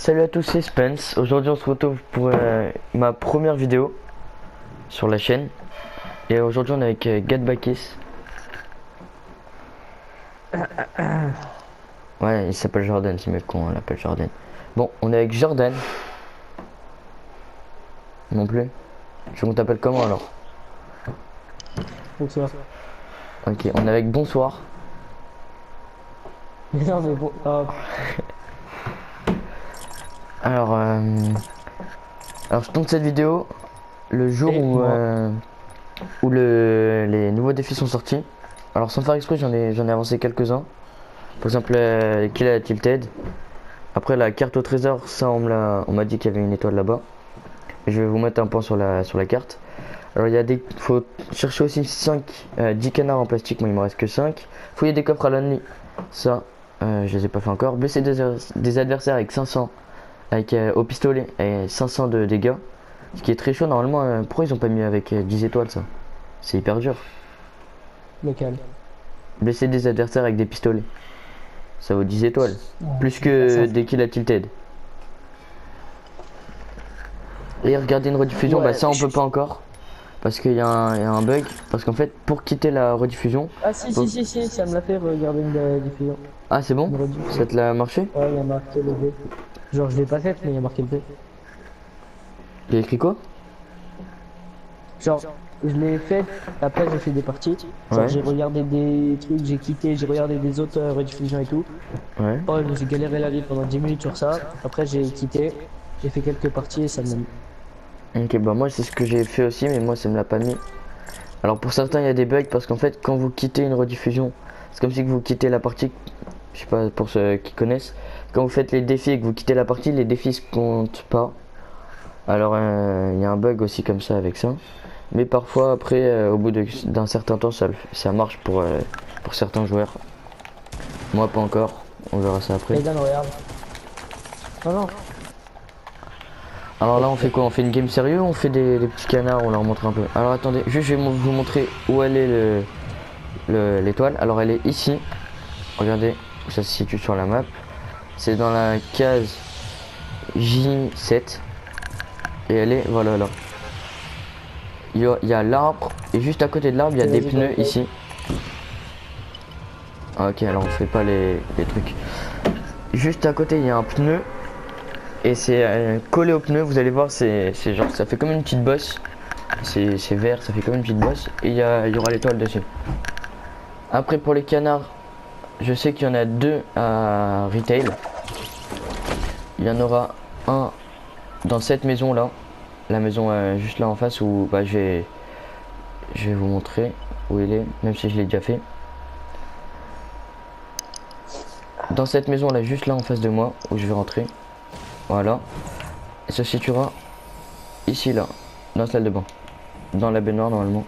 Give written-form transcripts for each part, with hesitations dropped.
Salut à tous, c'est Spence. Aujourd'hui on se retrouve pour ma première vidéo sur la chaîne. Et aujourd'hui on est avec Gadbakis. Ouais, il s'appelle Jordan, c'est mieux qu'on l'appelle Jordan. Bon, on est avec Jordan. Non plus. Tu veux qu'on t'appelle comment alors? Bonsoir. Ok, on est avec Bonsoir. Non mais bon, Alors, alors je tourne cette vidéo le jour et où, moi. les nouveaux défis sont sortis. Alors sans faire exprès, j'en ai avancé quelques-uns. Par exemple, Kill a Tilted. Après la carte au trésor, ça on m'a dit qu'il y avait une étoile là-bas. Je vais vous mettre un point sur la carte. Alors il y a des. Faut chercher aussi 10 canards en plastique, moi il me reste que 5. Fouiller des coffres à l'ennemi. Ça, je les ai pas fait encore. Blesser des adversaires avec 500. Avec au pistolet et 500 de dégâts. Ce qui est très chaud normalement. Pourquoi ils ont pas mis avec 10 étoiles ça? C'est hyper dur. Lequel? Blesser des adversaires avec des pistolets. Ça vaut 10 étoiles. Ouais, Plus je vais faire que ça. des kills à tilted. Et regarder une rediffusion, bah Ouais. ça on peut pas encore. Parce qu'il y a un bug. Parce qu'en fait, pour quitter la rediffusion, Ah si, faut... si, si, si, ça me l'a fait regarder une diffusion. Ah c'est bon? Une Ça rediffusion. te l'a marché? Ouais, il y a marqué le V. Genre, je l'ai pas faite, mais il y a marqué le V. Il y a écrit quoi? Genre, je l'ai faite, après j'ai fait des parties. Genre, Ouais, j'ai regardé des trucs, j'ai quitté, j'ai regardé des autres rediffusions et tout. ouais. Oh, j'ai galéré la vie pendant 10 minutes sur ça. Après, j'ai quitté, j'ai fait quelques parties et ça me l'a mis. Ok, bah moi c'est ce que j'ai fait aussi, mais moi ça me l'a pas mis. Alors pour certains il y a des bugs parce qu'en fait quand vous quittez une rediffusion, c'est comme si que vous quittez la partie, je sais pas pour ceux qui connaissent, quand vous faites les défis et que vous quittez la partie, les défis se comptent pas. Alors il y a un bug aussi comme ça avec ça. Mais parfois après, au bout d'un certain temps, ça marche pour certains joueurs. Moi pas encore, on verra ça après. Et Dan, regarde. Non, non. Alors Ouais, là tu on peux. fait quoi? On fait une game sérieux ou on fait des petits canards, on leur montre un peu? Alors attendez, juste je vais vous montrer où elle est l'étoile. Alors elle est ici, regardez, ça se situe sur la map. C'est dans la case J7 et elle est, voilà là. Il y a l'arbre et juste à côté de l'arbre il y a Ok, des vas-y, go, pneus go. ici. Ah, ok, alors on fait pas les trucs. Juste à côté il y a un pneu et c'est collé au pneu, vous allez voir, c'est genre ça fait comme une petite bosse. C'est vert, ça fait comme une petite bosse et il y aura l'étoile dessus. Après pour les canards, je sais qu'il y en a deux à retail. Il y en aura un dans cette maison là, la maison juste là en face où bah, je vais vous montrer où il est, même si je l'ai déjà fait. Dans cette maison là, juste là en face de moi, où je vais rentrer. Voilà. Et ça se situera ici là, dans la salle de bain. Dans la baignoire normalement.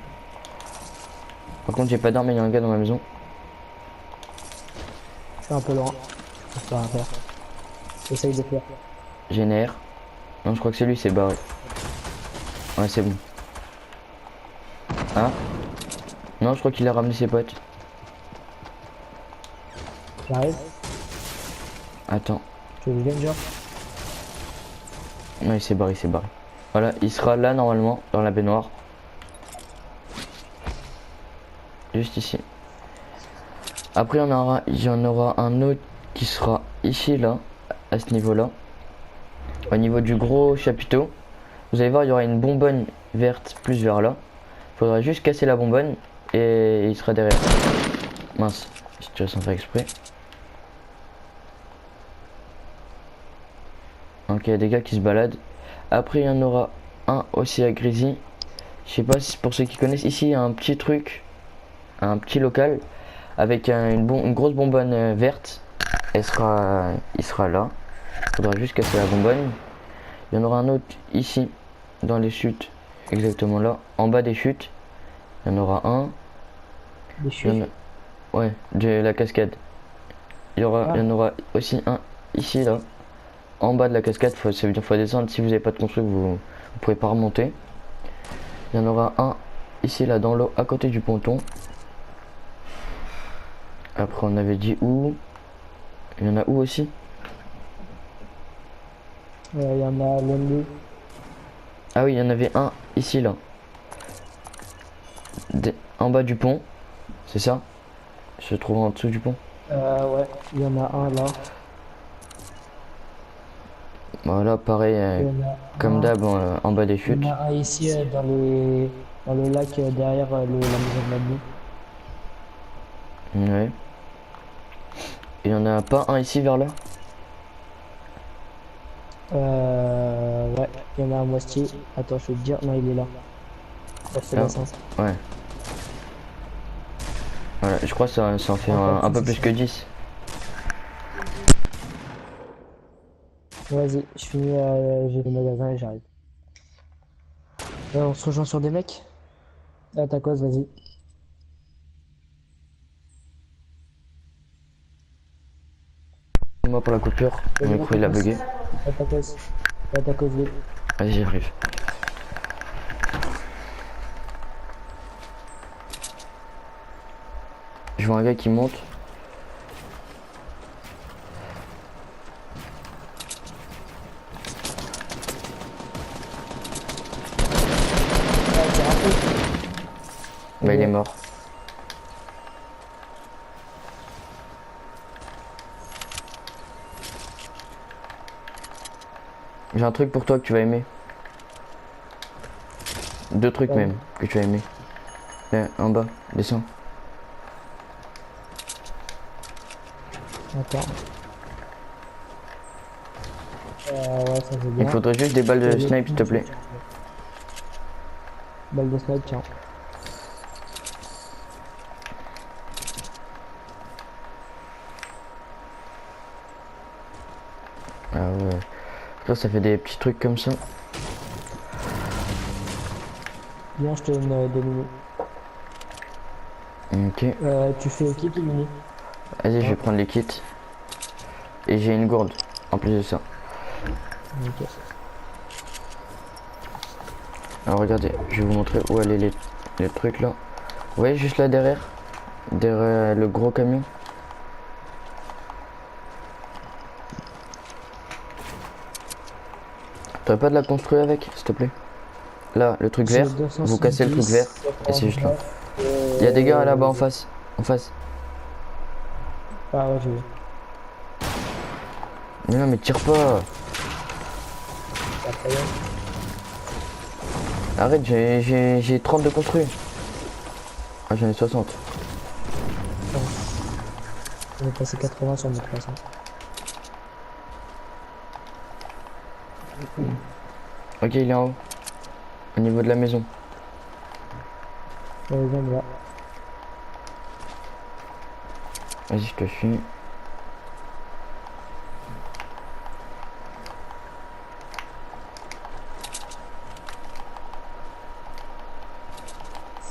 Par contre j'ai pas d'arme mais il y a un gars dans ma maison. Je suis un peu loin. Je peux rien faire. Essaye de faire. GNR. Non je crois que c'est lui, c'est barré. Ouais c'est bon. Ah. Non je crois qu'il a ramené ses potes. J'arrive. Attends. Tu veux que je vienne, genre? Non il s'est barré, il s'est barré. Voilà, il sera là normalement, dans la baignoire. Juste ici. Après il y en aura un autre qui sera ici là, à ce niveau là. Au niveau du gros chapiteau. Vous allez voir, il y aura une bonbonne verte plus vers là. Il faudra juste casser la bonbonne et il sera derrière. Mince, si tu veux sans faire exprès. Donc il y a des gars qui se baladent. Après il y en aura un aussi à Grisi. Je sais pas si pour ceux qui connaissent, ici il y a un petit truc, un petit local avec une grosse bonbonne verte. Il sera là. Il faudra juste casser la bonbonne. Il y en aura un autre ici, dans les chutes, exactement là, en bas des chutes. Il y en aura un. Des Il y en chutes. a- Ouais, de la cascade. Il y en Ah, aura aussi un ici là, en bas de la cascade. Ça veut dire qu'il faut descendre. Si vous n'avez pas de construit, vous pouvez pas remonter. Il y en aura un ici là dans l'eau, à côté du ponton. Après on avait dit où? Il y en a où aussi? Il y en a l'ennemi. Ah oui, il y en avait un ici là. En bas du pont, c'est ça? Se trouve en dessous du pont. Ouais, il y en a un là. Voilà, pareil, Il y en a comme un, d'hab, en bas des il y en chutes. a un ici dans le lac derrière la maison de l'ennemi. Ouais. Il y en a pas un ici vers là? Ouais, il y en a un moitié. Attends, je vais te dire. Non, il est là. Ouais, je te Là? laisse, hein. Ouais. Voilà, je crois que ça en fait Ah, pas de un peu soucis, plus que 10. vas-y, je finis, j'ai le magasin et j'arrive. On se rejoint sur des mecs? À ta cause, vas-y. Moi pour la coupure, mon Vas-y, à micro ta il a cause. bugué. À ta cause. À ta cause, oui. Vas-y, j'arrive. Je vois un gars qui monte. Ah, t'es raté. Bah il est Ouais. mort. J'ai un truc pour toi que tu vas aimer. Deux trucs Vas-y. même que tu vas aimer. Là, en bas, descends. Attends. Ouais, ça c'est Il bien. faudrait juste des balles Et de l'autre, snipe s'il te plaît. balle de snipe, tiens. Ah ouais. Ça fait des petits trucs comme ça. Viens, je te donne des mini. Ok. Tu fais kit ou mini? Vas-y, je vais Ouais. prendre les kits. Et j'ai une gourde en plus de ça. Ok. Alors regardez, je vais vous montrer où aller les trucs là. Vous voyez juste là derrière? Derrière le gros camion. T'aurais pas de la construire avec, s'il te plaît? Là, le truc J'ai vert. Vous cassez le truc vert. 270, Et c'est juste là. 99. Il y a des gars là-bas en face. En face. Ah ouais, j'ai vu. Mais non, mais tire pas. Après, Arrête, j'ai 30 de construit. Ah, j'en ai 60. on est passé 80 sur notre place. Ok, il est en haut. Au niveau de la maison. Ouais, viens là. Vas-y, je te suis.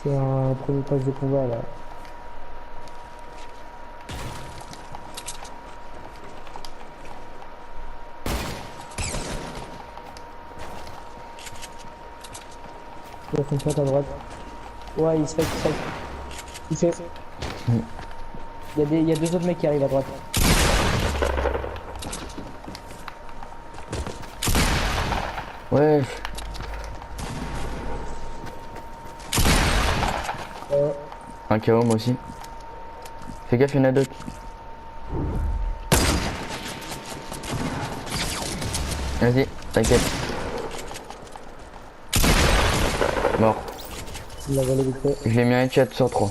C'est un premier pass de combat là. Il y a une pote à droite. Ouais, il se fait. Il fait. Il y a deux autres mecs qui arrivent à droite. Ouais. Un KO moi aussi. Fais gaffe, il y en a d'autres. Vas-y, t'inquiète. Mort. Il l'a volé vite fait. Je l'ai mis un headshot sur 3.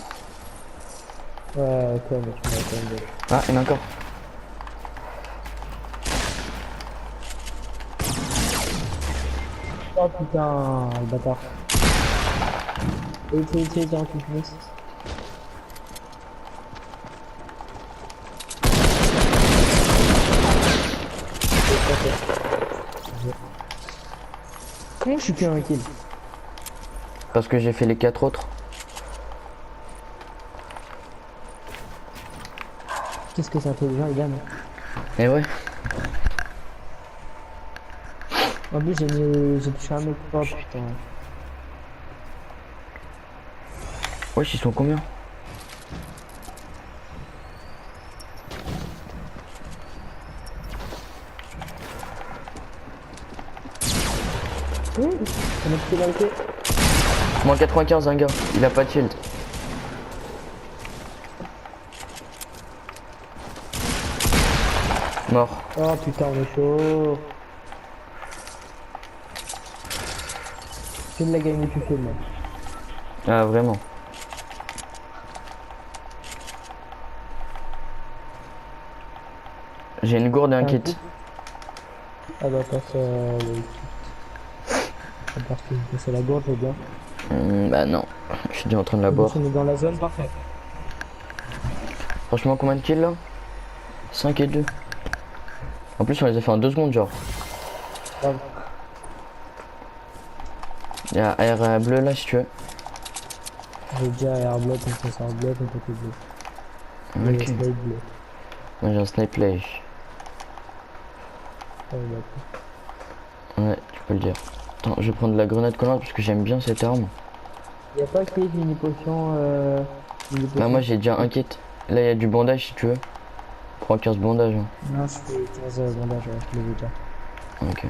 Ouais, ok, mais tu m'as quand même volé. Ah, il y en a encore. Oh putain, le bâtard. Il est en finisse. Comment je suis plus un kill? Parce que j'ai fait les 4 autres. Qu'est-ce que c'est intelligent, les gars, mais... Et ouais. En plus, j'ai touché un mec. Oh putain. Wesh, ils sont combien? On a pris l'arrêté. Moins 95 un gars, il a pas de shield. Mort. Oh putain, on est chaud. Filme la game où tu filmes. Ah vraiment. J'ai une gourde et un T'as un kit. kit Ah bah passe le kit. À part que c'est la gourde, c'est bien. Bah non, je suis déjà en train de la En boire. plus, on est dans la zone, parfait. Franchement, combien de kills là? 5 et 2. En plus, on les a fait en 2 secondes, genre. Bravo. Il y a AR bleu là, si tu veux. J'ai déjà air block, donc ça sert bloc, on peut tout bleu. Ok. Et slide bleu. Moi j'ai un snipe lage. Ouais, d'accord. Ouais, tu peux le dire. Attends, je vais prendre la grenade collante parce que j'aime bien cette arme. Y'a pas kit, mini potion, mini Bah, potion. moi j'ai déjà un kit. Là, il y a du bandage si tu veux. Prends 15 bandages. Hein. Non, je fais 15 bandages, ouais, je l'ai déjà. Ok.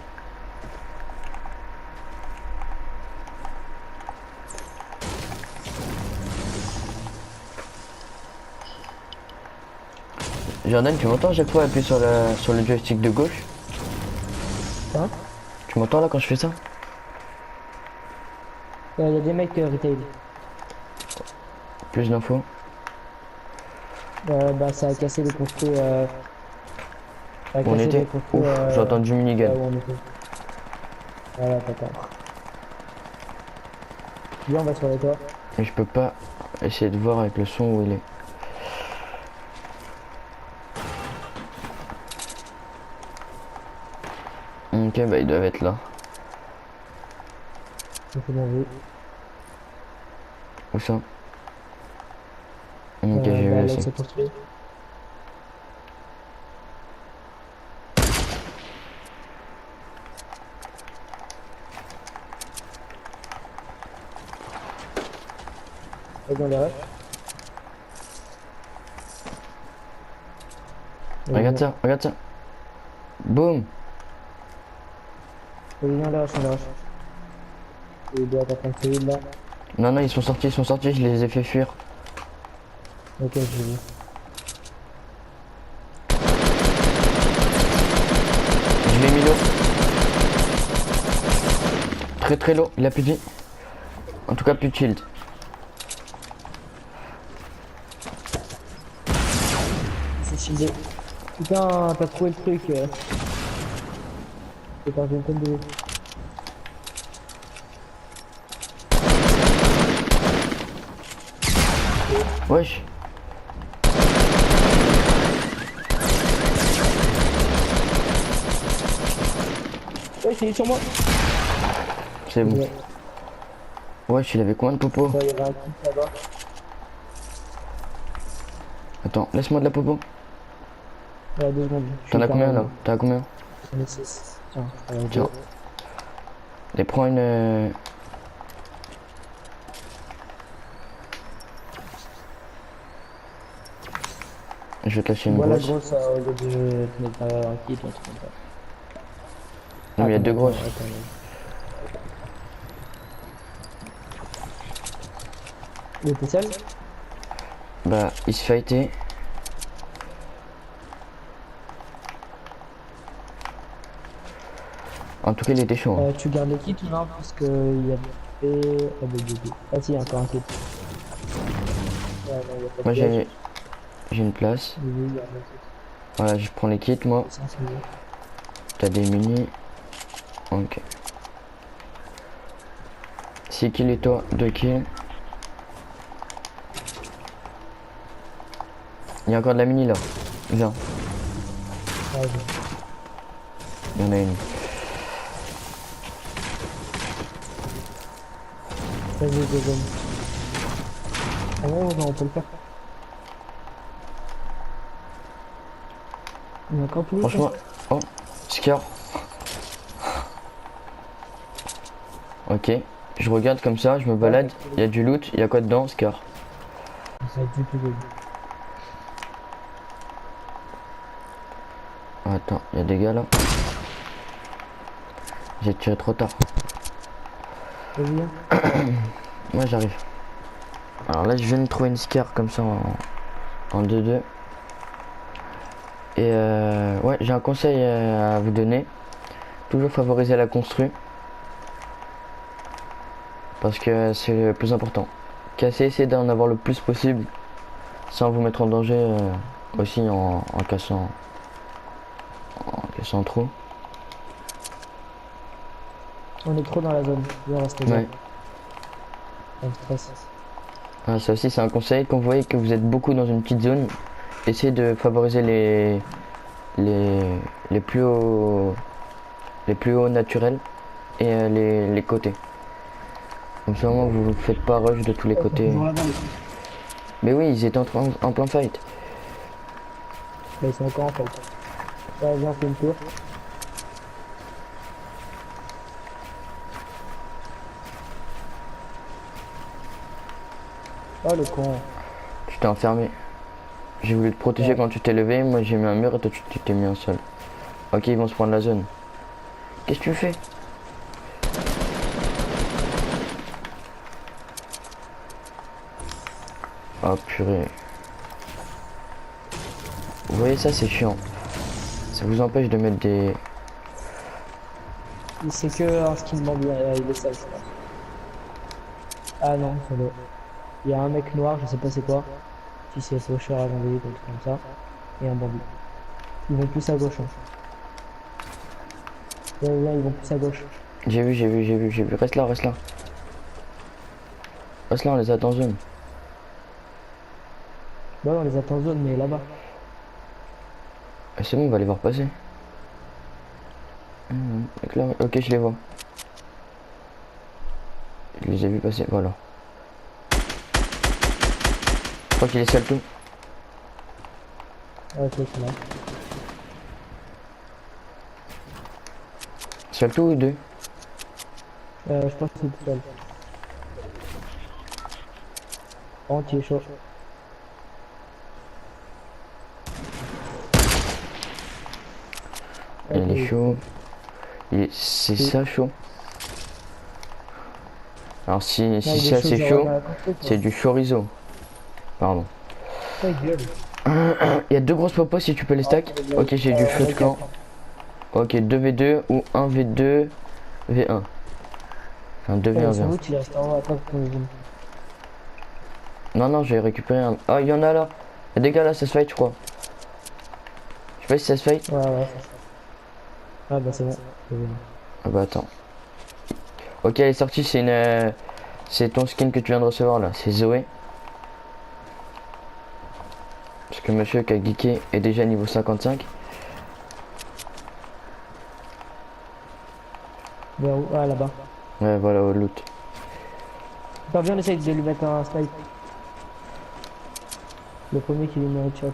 Jordan, tu m'entends à chaque fois appuyer sur le joystick de gauche? Hein? Tu m'entends là quand je fais ça? Y'a des mecs retail. Plus d'infos. Bah, ça a cassé les construits. Ça a Où on cassé était? les construits. Ouf, j'ai entendu minigun. Là où on était. Voilà, t'attends. Viens, on va sur les toits. Mais je peux pas essayer de voir avec le son où il est. Ok, bah ils doivent être là. C'est bon, oui. Où ça? Ok, j'ai vu Là, aussi. c'est construit. Vas-y, on les ref. Regarde ça, regarde ça. Boum. Vas-y, on les ref, on les ref. Il doit être en train de là. Non, non, ils sont sortis, je les ai fait fuir. Ok, j'ai vu. Je l'ai mis low. Très très low, il a plus de vie. En tout cas, plus de shield. C'est shieldé. Putain, t'as trouvé le truc. Putain, j'ai une tonne de. Wesh. Ouais, c'est sur moi. C'est bon. Ouais. Wesh, il avait combien de popo? Il y avait un kit là-bas. Attends, laisse-moi de la popo. Ouais, 2 secondes. T'en as combien là? T'en as combien? J'en ai 6. Tiens, Tiens. Et prends une. Je vais te lâcher une Voilà, grosse. grosse, au lieu de te mettre un kit ou un truc comme ça. Non, mais il y a Attends, deux grosses. attends. Il était seul? Bah, il se fait fighter. En tout cas, il était chaud. Hein. Tu gardes le kit ou non? Parce que il y avait. Ah, bah, ah si, il y a encore un kit. Ouais, non, il y a pas de Moi, piège. j'ai une place. Oui, oui, il y a un kit. Voilà, je prends les kits, moi. Ça, c'est mieux. T'as des mini. Ok. 6 kills et toi, 2 kills. Il y a encore de la mini là. Viens, Ah, oui. il y en a une. Vas-y, deuxième. Ah ouais, on peut le faire. Il y a encore plus. Franchement, oh, Scar. Ok, je regarde comme ça, je me balade. Il y a du loot, il y a quoi dedans, Scar? Ça va être du tout début. Attends, il y a des gars là. J'ai tiré trop tard. Vas-y, hein. Moi j'arrive. Alors là je viens de trouver une scar comme ça en 2-2. Et ouais, j'ai un conseil à vous donner. Toujours favoriser la constru. Parce que c'est le plus important. Casser, essayez d'en avoir le plus possible. Sans vous mettre en danger aussi en cassant trop. On est trop dans la zone. Je vais rester là. Ouais. Pas de stress. Ah, ça aussi c'est un conseil. Quand vous voyez que vous êtes beaucoup dans une petite zone, essayez de favoriser les plus hauts naturels et les côtés. Comme ça au moins vous ne faites pas rush de tous les côtés. Mais oui, ils étaient en plein fight. Bah, ils sont encore en fait. Ouais, viens, on fait une tour. Oh le con. Tu t'es enfermé. J'ai voulu te protéger Ouais. quand tu t'es levé. Moi j'ai mis un mur et toi tu t'es mis un sol. Ok, ils vont se prendre la zone. Qu'est-ce que tu fais? Oh purée. Vous voyez ça, c'est chiant. Ça vous empêche de mettre des... C'est que un skin bandit, il est sale, je crois. Ah non, c'est le... Il y a un mec noir, je sais pas c'est quoi. Si c'est faucheur avant de ou quelque chose comme ça. Et un bandit. Ils vont plus à gauche. Hein. Là, ils vont plus à gauche. J'ai vu. Reste là. Reste là, on les attend en zone. Bah on les attend en zone, mais là-bas. Ah, c'est bon, on va les voir passer. Donc là, ok, je les vois. Je les ai vus passer, voilà. Je crois qu'il est seul tout. Ok, c'est là. Seul tout ou deux? Je pense que c'est tout seul. Oh, tu es chaud. Il est chaud. C'est ça chaud. Alors si c'est assez chaud, c'est du chorizo. Pardon. Ta gueule. Il y a deux grosses popos si tu peux les stack. Ok, j'ai du feu de camp. Ok, 2v2 ou 1v2 v1. Enfin 2v1 Sans v1. doute, il reste en haut à pas pour les zooms. Non, j'ai récupéré un. Ah, il y en a là. Il y a des gars là, ça se fight, je crois. Je sais pas si ça se fight. Ouais. Ah bah c'est bon. Ah bah attends. Ok, elle est sortie, c'est une. C'est ton skin que tu viens de recevoir là, c'est Zoé. Parce que monsieur qui a geeké est déjà niveau 55. Vers où? Ah là-bas. Ouais, voilà, au loot. Attends, viens, on essaye de lui mettre un snipe. Le premier qui lui met un headshot.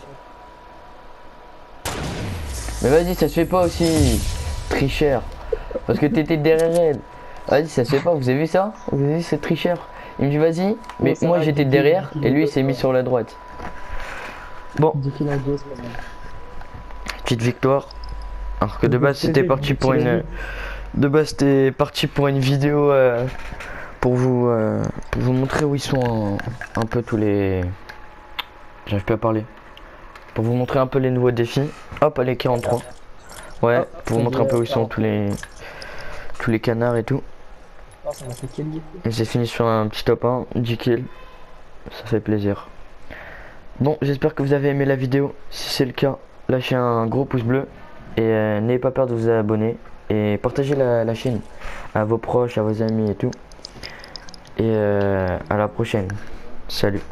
Mais vas-y, ça se fait pas aussi, tricheur. Parce que t'étais derrière elle. Vas-y, ça se fait pas, vous avez vu ça? Vous avez vu ce tricheur? Il me dit vas-y, mais ça moi va, j'étais dis-le, derrière dis-le. et lui il s'est mis sur la droite. Bon, 10 kills en 2, c'est pas mal. petite victoire. Alors que de base c'était parti pour une. De base c'était parti pour une vidéo pour vous montrer où ils sont un peu tous les. J'arrive plus à parler. Pour vous montrer un peu les nouveaux défis. Hop, allez 43. Ouais, pour vous montrer un peu où ils sont tous les canards et tout. Oh, ça m'a fait quel gif. Et j'ai fini sur un petit top 1, 10 kills. Ça fait plaisir. Bon, j'espère que vous avez aimé la vidéo. Si c'est le cas, lâchez un gros pouce bleu. Et n'ayez pas peur de vous abonner. Et partagez la chaîne à vos proches, à vos amis et tout. Et à la prochaine. Salut.